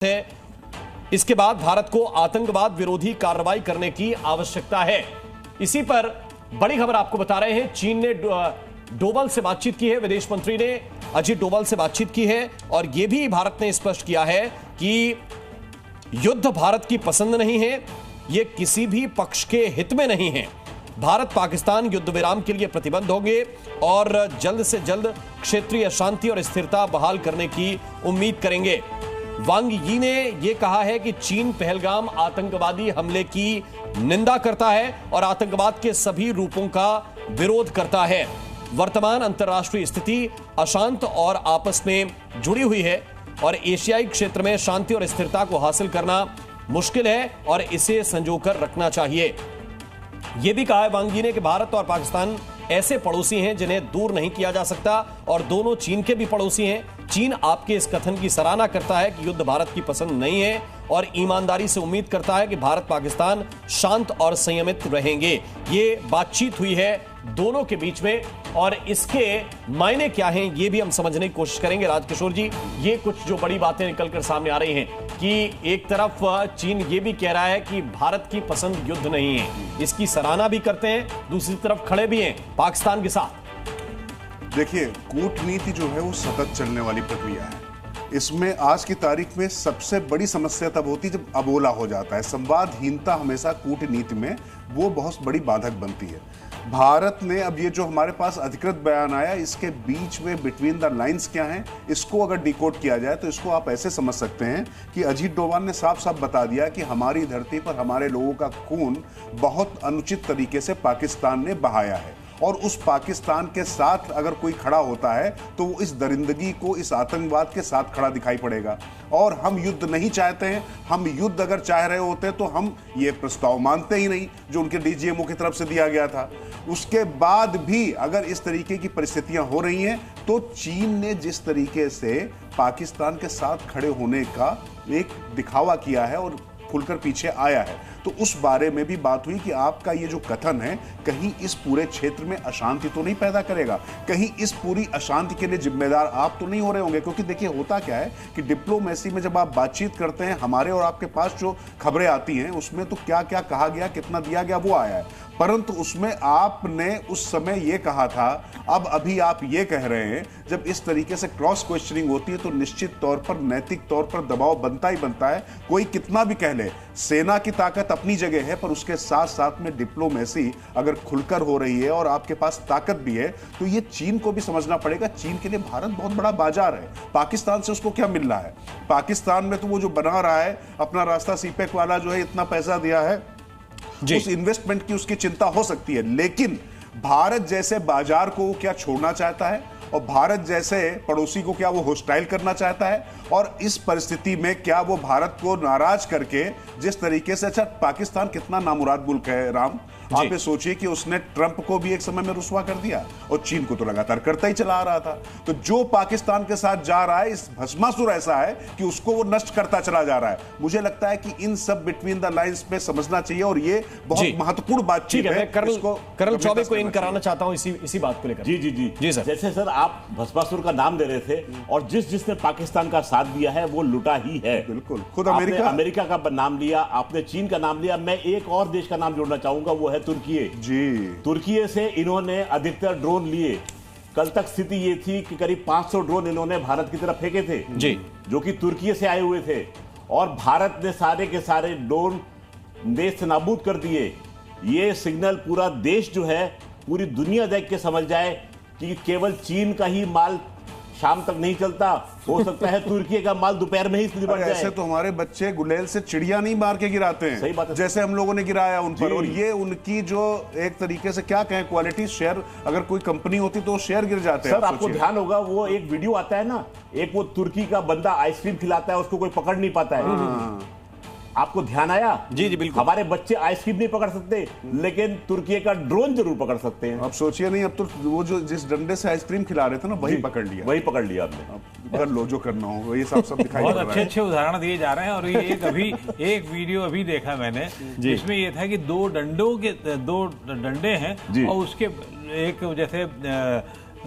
है। इसके बाद भारत को आतंकवाद विरोधी कार्रवाई करने की आवश्यकता है। इसी पर बड़ी खबर आपको बता रहे हैं। चीन ने डोभाल से बातचीत की है, विदेश मंत्री ने अजीत डोभाल से बातचीत की है और यह भी भारत ने स्पष्ट किया है कि युद्ध भारत की पसंद नहीं है, यह किसी भी पक्ष के हित में नहीं है। भारत पाकिस्तान युद्ध विराम के लिए प्रतिबद्ध होंगे और जल्द से जल्द क्षेत्रीय शांति और स्थिरता बहाल करने की उम्मीद करेंगे। वांग यी ने यह कहा है कि चीन पहलगाम आतंकवादी हमले की निंदा करता है और आतंकवाद के सभी रूपों का विरोध करता है। वर्तमान अंतर्राष्ट्रीय स्थिति अशांत और आपस में जुड़ी हुई है और एशियाई क्षेत्र में शांति और स्थिरता को हासिल करना मुश्किल है और इसे संजोकर रखना चाहिए। यह भी कहा है वांग यी ने कि भारत और पाकिस्तान ऐसे पड़ोसी हैं जिन्हें दूर नहीं किया जा सकता और दोनों चीन के भी पड़ोसी हैं। चीन आपके इस कथन की सराहना करता है कि युद्ध भारत की पसंद नहीं है और ईमानदारी से उम्मीद करता है कि भारत पाकिस्तान शांत और संयमित रहेंगे। ये बातचीत हुई है दोनों के बीच में और इसके मायने क्या हैं ये भी हम समझने की कोशिश करेंगे। राजकिशोर जी, ये कुछ जो बड़ी बातें निकलकर सामने आ रही हैं कि एक तरफ चीन ये भी कह रहा है कि भारत की पसंद युद्ध नहीं है, इसकी सराहना भी करते हैं, दूसरी तरफ खड़े भी हैं पाकिस्तान के साथ। देखिए, कूटनीति जो है वो सतत चलने वाली प्रक्रिया है। इसमें आज की तारीख में सबसे बड़ी समस्या तब होती है जब अबोला हो जाता है। संवादहीनता हमेशा कूटनीति में वो बहुत बड़ी बाधक बनती है। भारत ने अब ये जो हमारे पास अधिकृत बयान आया, इसके बीच में बिटवीन द लाइंस क्या है, इसको अगर डिकोड किया जाए तो इसको आप ऐसे समझ सकते हैं कि अजीत डोभाल ने साफ साफ बता दिया कि हमारी धरती पर हमारे लोगों का खून बहुत अनुचित तरीके से पाकिस्तान ने बहाया है और उस पाकिस्तान के साथ अगर कोई खड़ा होता है तो वो इस दरिंदगी को, इस आतंकवाद के साथ खड़ा दिखाई पड़ेगा। और हम युद्ध नहीं चाहते हैं। हम युद्ध अगर चाह रहे होते तो हम ये प्रस्ताव मानते ही नहीं जो उनके डीजीएमओ की तरफ से दिया गया था। उसके बाद भी अगर इस तरीके की परिस्थितियां हो रही हैं तो चीन ने जिस तरीके से पाकिस्तान के साथ खड़े होने का एक दिखावा किया है और खुलकर पीछे आया है, तो उस बारे में भी बात हुई कि आपका ये जो कथन है कहीं इस पूरे क्षेत्र में अशांति तो नहीं पैदा करेगा, कहीं इस पूरी अशांति के लिए जिम्मेदार आप तो नहीं हो रहे होंगे। क्योंकि देखिए, होता क्या है कि डिप्लोमेसी में जब आप बातचीत करते हैं, हमारे और आपके पास जो खबरें आती हैं उसमें तो क्या क्या कहा गया, कितना दिया गया वो आया है, परंतु उसमें आपने उस समय ये कहा था, अब अभी आप ये कह रहे हैं। जब इस तरीके से क्रॉस क्वेश्चनिंग होती है तो निश्चित तौर पर नैतिक तौर पर दबाव बनता ही बनता है। कोई कितना भी कह ले, सेना की ताकत अपनी जगह है, पर उसके साथ साथ में डिप्लोमेसी अगर खुलकर हो रही है और आपके पास ताकत भी है तो ये चीन को भी समझना पड़ेगा। चीन के लिए भारत बहुत बड़ा बाजार है। पाकिस्तान से उसको क्या मिल रहा है? पाकिस्तान में तो वो जो बना रहा है अपना रास्ता, सीपेक वाला जो है, इतना पैसा दिया है, उस इन्वेस्टमेंट की उसकी चिंता हो सकती है। लेकिन भारत जैसे बाजार को वो क्या छोड़ना चाहता है और भारत जैसे पड़ोसी को क्या वो होस्टाइल करना चाहता है? और इस परिस्थिति में क्या वो भारत को नाराज करके जिस तरीके से, अच्छा पाकिस्तान कितना नामुराद मुल्क है राम, आप ये सोचिए कि उसने ट्रंप को भी एक समय में रुस्वा कर दिया और चीन को तो लगातार करता ही चला आ रहा था। तो जो पाकिस्तान के साथ जा रहा है, इस भस्मासुर ऐसा है कि उसको वो नष्ट करता चला जा रहा है। मुझे लगता है कि इन सब बिटवीन द लाइंस पे समझना चाहिए और ये बहुत महत्वपूर्ण बातचीत है। कर्नल चौबे को इन कराना चाहता हूं इसी बात को लेकर। जी सर। जैसे सर आप भस्मासुर का नाम दे रहे थे और जिसने पाकिस्तान का साथ दिया है वो लुटा ही है। बिल्कुल, खुद अमेरिका का नाम लिया, आपने चीन का नाम लिया, मैं एक और देश का नाम जोड़ना चाहूंगा, वो है तुर्की जी। तुर्की से इन्होंने अधिकतर ड्रोन लिए। कल तक स्थिति ये थी कि करीब 500 ड्रोन इन्होंने भारत की तरफ फेंके थे जी, जो कि तुर्की से आए हुए थे और भारत ने सारे के सारे ड्रोन देश से नाबूद कर दिए। ये सिग्नल पूरा देश जो है, पूरी दुनिया देख के समझ जाए कि केवल चीन का ही माल शाम तक नहीं चलता, हो सकता है तुर्की का माल दोपहर में ही निपट जाए। ऐसे तो हमारे बच्चे गुलेल से चिड़िया नहीं मार के गिराते हैं, सही बात है, जैसे हम लोगों ने गिराया उन पर। और ये उनकी जो एक तरीके से क्या कहें, क्वालिटी शेयर, अगर कोई कंपनी होती तो शेयर गिर जाते हैं। सर आपको ध्यान होगा, वो एक वीडियो आता है ना, एक वो तुर्की का बंदा आइसक्रीम खिलाता है, उसको कोई पकड़ नहीं पाता है। आपको ध्यान आया? जी बिल्कुल। हमारे बच्चे आइसक्रीम नहीं पकड़ सकते लेकिन तुर्की का ड्रोन जरूर पकड़ सकते हैं। अब सोचिए नहीं, अब तो वो जो जिस डंडे से आइसक्रीम खिला रहे थे ना, वही पकड़ लिया आपने। कर लो जो करना हो, ये सब दिखाई बहुत अच्छे उदाहरण दिए जा रहे हैं। और ये एक वीडियो अभी देखा मैंने, जिसमें ये था कि दो डंडे हैं और उसके एक जैसे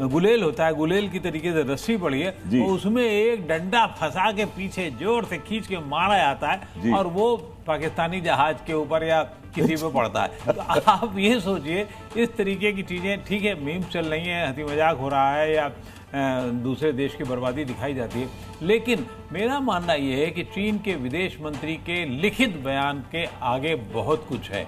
गुलेल होता है, गुलेल की तरीके से रस्सी पड़ी है जी। और उसमें एक डंडा फंसा के पीछे जोर से खींच के मारा जाता जी। है और वो पाकिस्तानी जहाज के ऊपर या किसी पे पड़ता है। तो आप ये सोचिए, इस तरीके की चीजें, ठीक है मीम चल रही हैं, हंसी मजाक हो रहा है या दूसरे देश की बर्बादी दिखाई जाती है, लेकिन मेरा मानना यह है कि चीन के विदेश मंत्री के लिखित बयान के आगे बहुत कुछ है।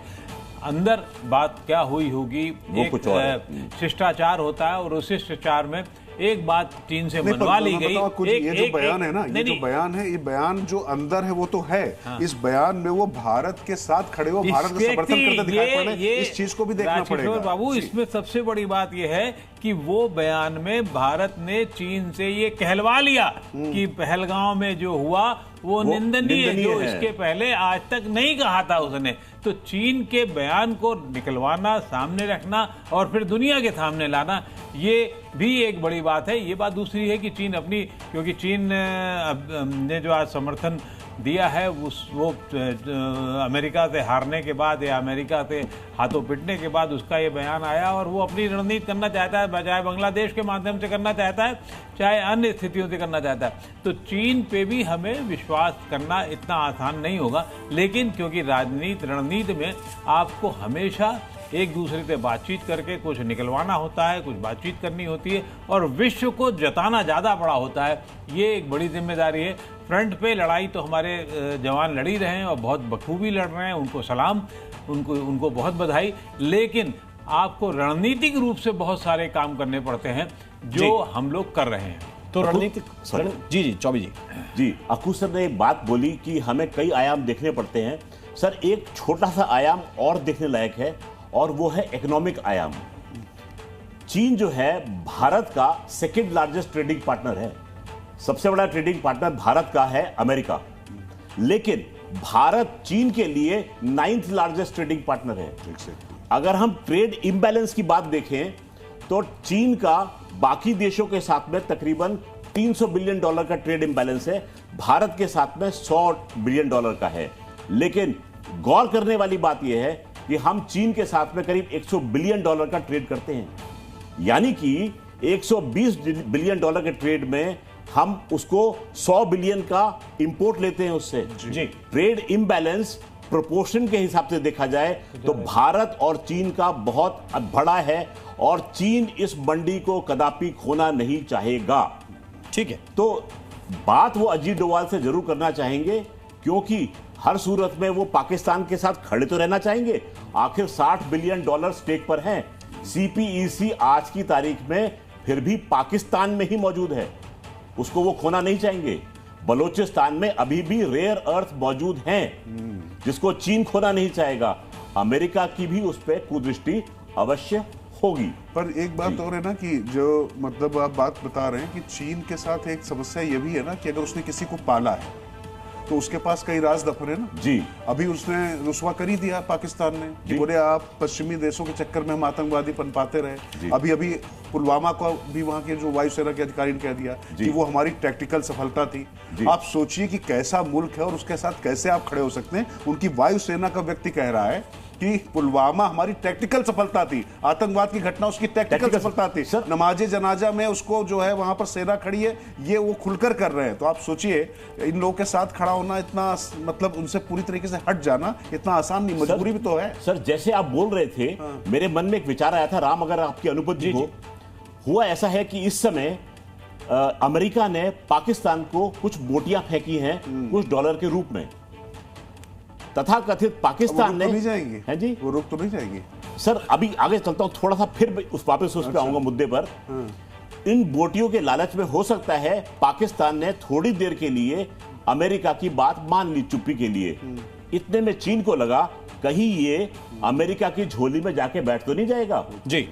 अंदर बात क्या हुई होगी, एक शिष्टाचार होता है और उस शिष्टाचार में एक बात चीन से मनवा ली गई। ये जो बयान है ना, ये जो बयान है, ये बयान जो अंदर है वो तो है। हाँ। इस बयान में वो भारत के साथ खड़े हो, भारत का समर्थन करते दिखाई पड़ रहे हैं। इस चीज को भी देखना पड़ेगा बाबू। इसमें सबसे बड़ी बात ये है कि वो बयान में भारत ने चीन से ये कहलवा लिया कि पहलगांव में जो हुआ वो निंदनीय है, जो इसके पहले आज तक नहीं कहा था उसने। तो चीन के बयान को निकलवाना, सामने रखना और फिर दुनिया के सामने लाना, ये भी एक बड़ी बात है। ये बात दूसरी है कि चीन अपनी, क्योंकि चीन ने जो आज समर्थन दिया है वो अमेरिका से हारने के बाद या अमेरिका से हाथों पिटने के बाद उसका ये बयान आया और वो अपनी रणनीति करना चाहता है, चाहे बांग्लादेश के माध्यम से करना चाहता है, चाहे अन्य स्थितियों से करना चाहता है। तो चीन पे भी हमें विश्वास करना इतना आसान नहीं होगा, लेकिन क्योंकि रणनीति में आपको हमेशा एक दूसरे से बातचीत करके कुछ निकलवाना होता है, कुछ बातचीत करनी होती है और विश्व को जताना ज़्यादा बड़ा होता है। ये एक बड़ी जिम्मेदारी है। फ्रंट पे लड़ाई तो हमारे जवान लड़ ही रहे हैं और बहुत बखूबी लड़ रहे हैं, उनको सलाम, उनको बहुत बधाई। लेकिन आपको रणनीतिक रूप से बहुत सारे काम करने पड़ते हैं जो हम लोग कर रहे हैं। तो रणनीतिक जी चौबे जी, अकू सर ने एक बात बोली कि हमें कई आयाम देखने पड़ते हैं। सर, एक छोटा सा आयाम और देखने लायक है और वो है इकोनॉमिक आयाम। चीन जो है भारत का सेकंड लार्जेस्ट ट्रेडिंग पार्टनर है। सबसे बड़ा ट्रेडिंग पार्टनर भारत का है अमेरिका, लेकिन भारत चीन के लिए 9th लार्जेस्ट ट्रेडिंग पार्टनर है। अगर हम ट्रेड इम्बैलेंस की बात देखें तो चीन का बाकी देशों के साथ में तकरीबन $300 बिलियन का ट्रेड इम्बैलेंस है, भारत के साथ में $100 बिलियन का है। लेकिन गौर करने वाली बात यह है कि हम चीन के साथ में करीब $100 बिलियन का ट्रेड करते हैं, यानी कि $120 बिलियन के ट्रेड में हम उसको 100 बिलियन का इंपोर्ट लेते हैं उससे। जी। ट्रेड इम्बैलेंस प्रोपोर्शन के हिसाब से देखा जाए तो भारत और चीन का बहुत बड़ा है और चीन इस मंडी को कदापि खोना नहीं चाहेगा। ठीक है, तो बात वो अजीत डोभाल से जरूर करना चाहेंगे, क्योंकि हर सूरत में वो पाकिस्तान के साथ खड़े तो रहना चाहेंगे। आखिर $60 बिलियन स्टेक पर हैं। CPEC आज की तारीख में फिर भी पाकिस्तान में ही मौजूद है, उसको वो खोना नहीं चाहेंगे। बलोचिस्तान में अभी भी रेयर अर्थ मौजूद हैं, जिसको चीन खोना नहीं चाहेगा। अमेरिका की भी उस पर कुदृष्टि अवश्य होगी। पर एक बात और है ना कि जो मतलब आप बात बता रहे हैं कि चीन के साथ एक समस्या ये भी है ना कि अगर उसने किसी को पाला है तो उसके पास कई राज दफन है ना जी। अभी उसने रुसवा कर ही दिया पाकिस्तान ने कि बोले आप पश्चिमी देशों के चक्कर में हम आतंकवादी पनपाते रहे। अभी पुलवामा को भी वहां के जो वायुसेना के अधिकारी ने कह दिया कि वो हमारी टैक्टिकल सफलता थी। आप सोचिए कि कैसा मुल्क है और उसके साथ कैसे आप खड़े हो सकते हैं। उनकी वायुसेना का व्यक्ति कह रहा है कि पुलवामा हमारी टैक्टिकल सफलता थी, आतंकवाद की घटना उसकी टैक्टिकल सफलता थी। नमाजे जनाजा में उसको जो है वहां पर सेना खड़ी है, ये वो खुलकर कर रहे हैं। तो आप सोचिए इन लोगों के साथ खड़ा होना इतना, मतलब उनसे पूरी तरीके से हट जाना इतना आसान नहीं, मजबूरी भी तो है। सर, जैसे आप बोल रहे थे, मेरे मन में एक विचार आया था, राम अगर आपकी अनुपति हो। हुआ ऐसा है कि इस समय अमेरिका ने पाकिस्तान को कुछ बोटियां फेंकी हैं कुछ डॉलर के रूप में। तथा कथित पाकिस्तान ने नहीं जाएंगे है जी, वो रुक तो नहीं जाएंगे। सर, अभी आगे चलता हूं, थोड़ा सा फिर वापस उस पे आऊंगा मुद्दे पर। इन बोटियों के लालच में हो सकता है पाकिस्तान ने थोड़ी देर के लिए अमेरिका की बात मान ली चुप्पी के लिए। इतने में चीन को लगा कहीं ये अमेरिका की झोली में जाके बैठ तो नहीं जाएगा। जी।